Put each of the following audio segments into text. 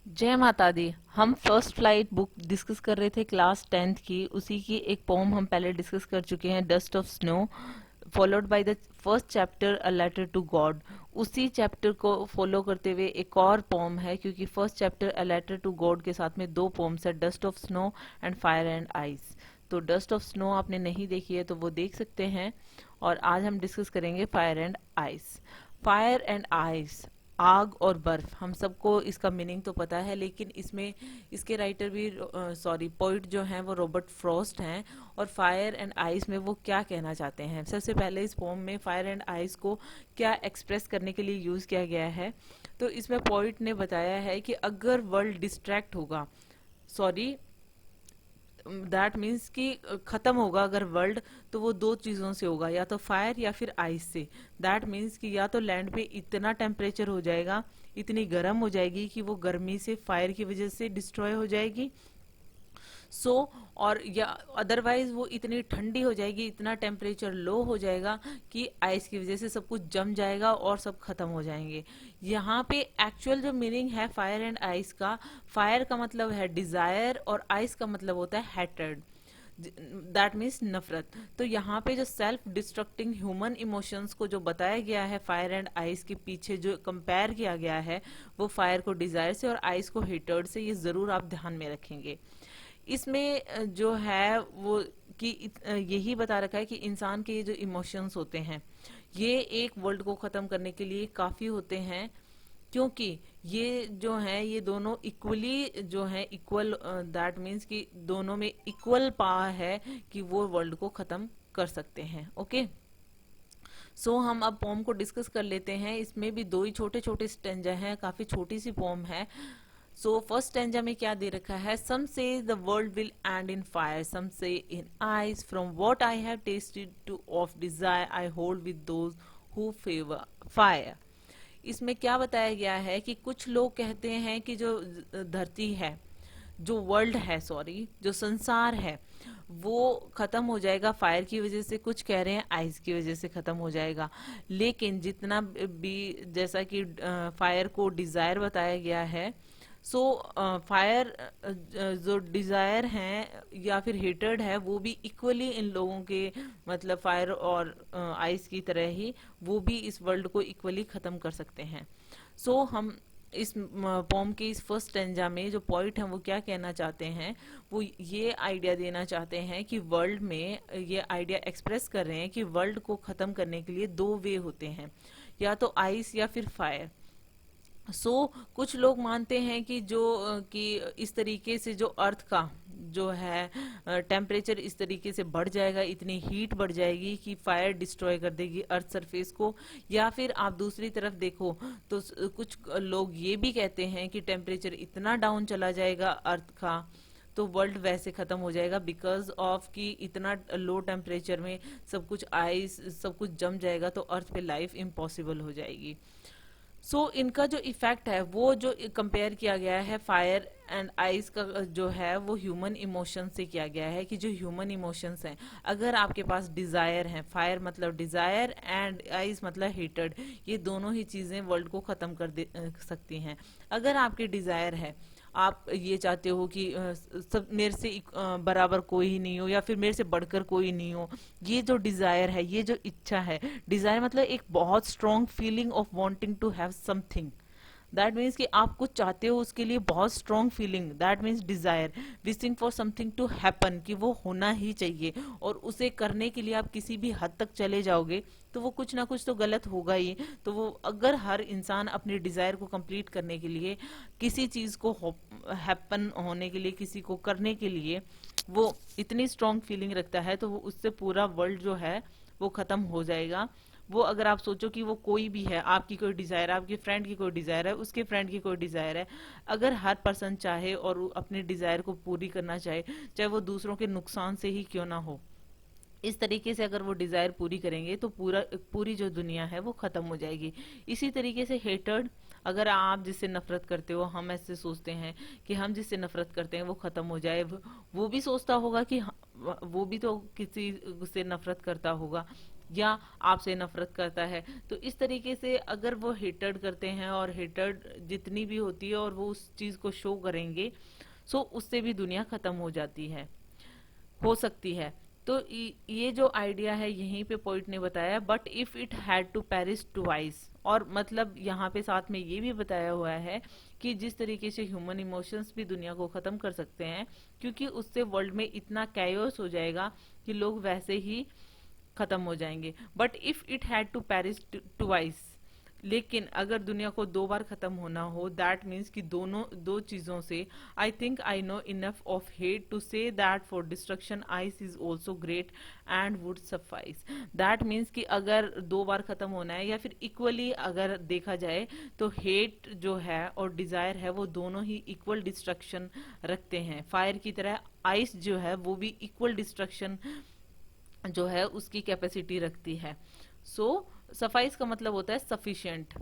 जय माता दी। हम फर्स्ट फ्लाइट बुक डिस्कस कर रहे थे क्लास 10th की। उसी की एक पोम हम पहले डिस्कस कर चुके हैं, dust of snow, followed by the first chapter a letter to God. उसी चैप्टर को फॉलो करते हुए एक और पोम है, क्योंकि first chapter a letter to God के साथ में दो पोम्स है, dust of snow and fire and ice. तो डस्ट ऑफ स्नो आपने नहीं देखी है तो वो देख सकते हैं। और आज हम डिस्कस करेंगे fire and ice. Fire and ice, आग और बर्फ, हम सबको इसका मीनिंग तो पता है, लेकिन इसमें इसके राइटर भी पोइट जो हैं वो रॉबर्ट फ्रॉस्ट हैं। और फायर एंड आइस में वो क्या कहना चाहते हैं, सबसे पहले इस पोम में फायर एंड आइस को क्या एक्सप्रेस करने के लिए यूज किया गया है। तो इसमें पोइट ने बताया है कि अगर वर्ल्ड डिस्ट्रैक्ट होगा, सॉरी, दैट मीन्स कि खत्म होगा अगर वर्ल्ड, तो वो दो चीजों से होगा, या तो फायर या फिर आइस से। दैट मीन्स कि या तो लैंड पे इतना टेम्परेचर हो जाएगा, इतनी गर्म हो जाएगी कि वो गर्मी से, फायर की वजह से डिस्ट्रॉय हो जाएगी। सो और या अदरवाइज वो इतनी ठंडी हो जाएगी, इतना टेम्परेचर लो हो जाएगा कि आइस की वजह से सब कुछ जम जाएगा और सब खत्म हो जाएंगे। यहाँ पे एक्चुअल जो मीनिंग है फायर एंड आइस का, फायर का मतलब है डिजायर और आइस का मतलब होता है हैट्रेड, दैट मीन्स नफरत। तो यहाँ पे जो सेल्फ डिस्ट्रक्टिंग ह्यूमन इमोशंस को जो बताया गया है फायर एंड आइस के पीछे जो कंपेयर किया गया है, वो फायर को डिजायर से और आइस को हेटर्ड से, ये जरूर आप ध्यान में रखेंगे। इसमें जो है वो कि यही बता रखा है कि इंसान के ये जो इमोशंस होते हैं, ये एक वर्ल्ड को खत्म करने के लिए काफी होते हैं, क्योंकि ये जो है ये दोनों इक्वली जो है इक्वल, दैट मीन्स कि दोनों में इक्वल पावर है कि वो वर्ल्ड को खत्म कर सकते हैं। ओके, सो हम अब पोम को डिस्कस कर लेते हैं। इसमें भी दो ही छोटे छोटे स्टेंजा हैं, काफी छोटी सी पोम है। सो फर्स्ट स्टेंजा में क्या दे रखा है, some say the world will end in fire, some say in ice, from what I have tasted to of desire I hold with those who favour fire. इसमें क्या बताया गया है कि कुछ लोग कहते हैं कि जो धरती है, जो वर्ल्ड है, सॉरी, जो संसार है, वो खत्म हो जाएगा फायर की वजह से, कुछ कह रहे हैं आइस की वजह से खत्म हो जाएगा। लेकिन जितना भी, जैसा कि फायर को डिजायर बताया गया है, सो फायर जो डिजायर है या फिर हेटर्ड है, वो भी इक्वली इन लोगों के, मतलब फायर और आइस की तरह ही वो भी इस वर्ल्ड को इक्वली खत्म कर सकते हैं। सो हम इस पोम के इस फर्स्ट स्टेंजा में जो पॉइंट है वो क्या कहना चाहते हैं, वो ये आइडिया देना चाहते हैं कि वर्ल्ड में, ये आइडिया एक्सप्रेस कर रहे हैं कि वर्ल्ड को खत्म करने के लिए दो वे होते हैं, या तो आइस या फिर फायर। कुछ लोग मानते हैं कि कि इस तरीके से जो अर्थ का जो है टेम्परेचर इस तरीके से बढ़ जाएगा, इतनी हीट बढ़ जाएगी कि फायर डिस्ट्रॉय कर देगी अर्थ सरफेस को। या फिर आप दूसरी तरफ देखो तो कुछ लोग ये भी कहते हैं कि टेम्परेचर इतना डाउन चला जाएगा अर्थ का, तो वर्ल्ड वैसे खत्म हो जाएगा, बिकॉज ऑफ कि इतना लो टेम्परेचर में सब कुछ आइस, सब कुछ जम जाएगा, तो अर्थ पे लाइफ इम्पॉसिबल हो जाएगी। इनका जो इफेक्ट है वो जो कंपेयर किया गया है फायर एंड आइस का, जो है वो ह्यूमन इमोशन से किया गया है, कि जो ह्यूमन इमोशंस हैं, अगर आपके पास डिजायर है, फायर मतलब डिजायर एंड आइस मतलब हेटेड, ये दोनों ही चीजें वर्ल्ड को खत्म कर सकती हैं। अगर आपकी डिजायर है, आप ये चाहते हो कि सब मेरे से बराबर कोई ही नहीं हो, या फिर मेरे से बढ़कर कोई नहीं हो, ये जो डिजायर है, ये जो इच्छा है, डिजायर मतलब एक बहुत strong feeling of wanting to have something, that means कि आप कुछ चाहते हो, उसके लिए बहुत strong feeling, that means desire, wishing for something to happen, कि वो होना ही चाहिए, और उसे करने के लिए आप किसी भी हद तक चले जाओगे तो वो कुछ ना कुछ तो गलत होगा ही। तो वो अगर हर इंसान अपनी डिजायर को कंप्लीट करने के लिए, किसी चीज को हैपन होने के लिए, किसी को करने के लिए वो इतनी स्ट्रॉन्ग फीलिंग रखता है, तो वो उससे पूरा वर्ल्ड जो है वो खत्म हो जाएगा। वो अगर आप सोचो कि वो कोई भी है, आपकी कोई डिजायर है, आपके फ्रेंड की कोई डिजायर है, उसके फ्रेंड की कोई डिजायर है, अगर हर पर्सन चाहे और अपनी डिजायर को पूरी करना चाहे, चाहे वो दूसरों के नुकसान से ही क्यों ना हो, इस तरीके से अगर वो डिजायर पूरी करेंगे तो पूरी जो दुनिया है वो खत्म हो जाएगी। इसी तरीके से हेटर्ड, अगर आप जिससे नफरत करते हो, हम ऐसे सोचते हैं कि हम जिससे नफरत करते हैं वो खत्म हो जाए, वो भी सोचता होगा कि वो भी तो किसी से नफरत करता होगा, या आपसे नफरत करता है। तो इस तरीके से अगर वो हेटर्ड करते हैं और हेटर्ड जितनी भी होती है और वो उस चीज को शो करेंगे, सो उससे भी दुनिया खत्म हो जाती है, हो सकती है। तो ये जो आइडिया है यहीं पे पॉइंट ने बताया, but if it had to perish twice, और मतलब यहाँ पे साथ में ये भी बताया हुआ है कि जिस तरीके से ह्यूमन इमोशंस भी दुनिया को खत्म कर सकते हैं, क्योंकि उससे वर्ल्ड में इतना कैओस हो जाएगा कि लोग वैसे ही खत्म हो जाएंगे। But if it had to perish twice, लेकिन अगर दुनिया को दो बार खत्म होना हो, दैट मीन्स कि दोनों दो चीजों से, I think I know enough of hate to say that for destruction ice is also great and would suffice. दैट मीन्स कि अगर दो बार खत्म होना है, या फिर इक्वली अगर देखा जाए, तो हेट जो है और डिजायर है वो दोनों ही इक्वल डिस्ट्रक्शन रखते हैं। फायर की तरह आइस जो है वो भी इक्वल डिस्ट्रक्शन जो है उसकी कैपेसिटी रखती है। सो सफाइस का मतलब होता है सफिशिएंट,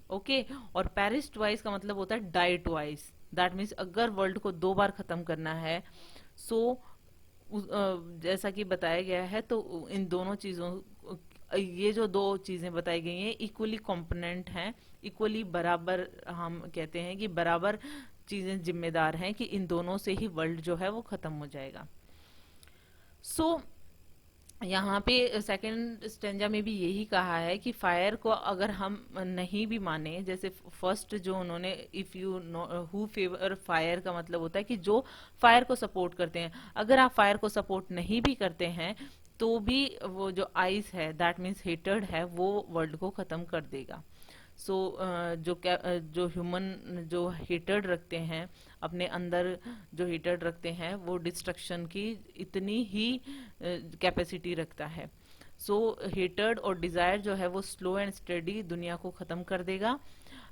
ओके। और पेरिस ट्वाइस का मतलब होता है डाई ट्वाइस। दैट मीन्स अगर वर्ल्ड को दो बार खत्म करना है, सो जैसा कि बताया गया है, तो इन दोनों चीजों, ये जो दो चीजें बताई गई हैं इक्वली कॉम्पोनेंट हैं, इक्वली बराबर, हम कहते हैं कि बराबर चीजें जिम्मेदार हैं कि इन दोनों से ही वर्ल्ड जो है वो खत्म हो जाएगा। सो यहाँ पे सेकंड स्टेंजा में भी यही कहा है कि फायर को अगर हम नहीं भी माने, जैसे फर्स्ट जो उन्होंने if you know who favour fire का मतलब होता है कि जो फायर को सपोर्ट करते हैं। अगर आप फायर को सपोर्ट नहीं भी करते हैं तो भी वो जो आइस है, दैट मीन्स हेटर्ड है, वो वर्ल्ड को खत्म कर देगा। सो जो ह्यूमन जो हेटर्ड रखते हैं अपने अंदर, जो हेटर्ड रखते हैं वो डिस्ट्रक्शन की इतनी ही कैपेसिटी रखता है। सो हेटर्ड और डिजायर जो है वो स्लो एंड स्टडी दुनिया को खत्म कर देगा।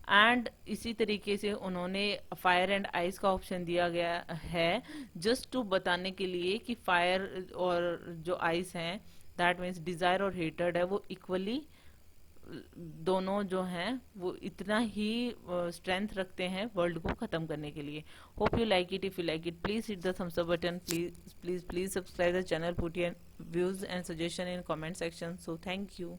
एंड इसी तरीके से उन्होंने फायर एंड आइस का ऑप्शन दिया गया है जस्ट टू बताने के लिए कि फायर और जो आइस हैं, दैट मीन्स डिजायर और हेटर्ड है, वो इक्वली दोनों जो हैं वो इतना ही स्ट्रेंथ रखते हैं वर्ल्ड को खत्म करने के लिए। Hope you like it. If you like it please hit the thumbs up button, please please please subscribe the channel, put your views and suggestion in comment section. So thank you.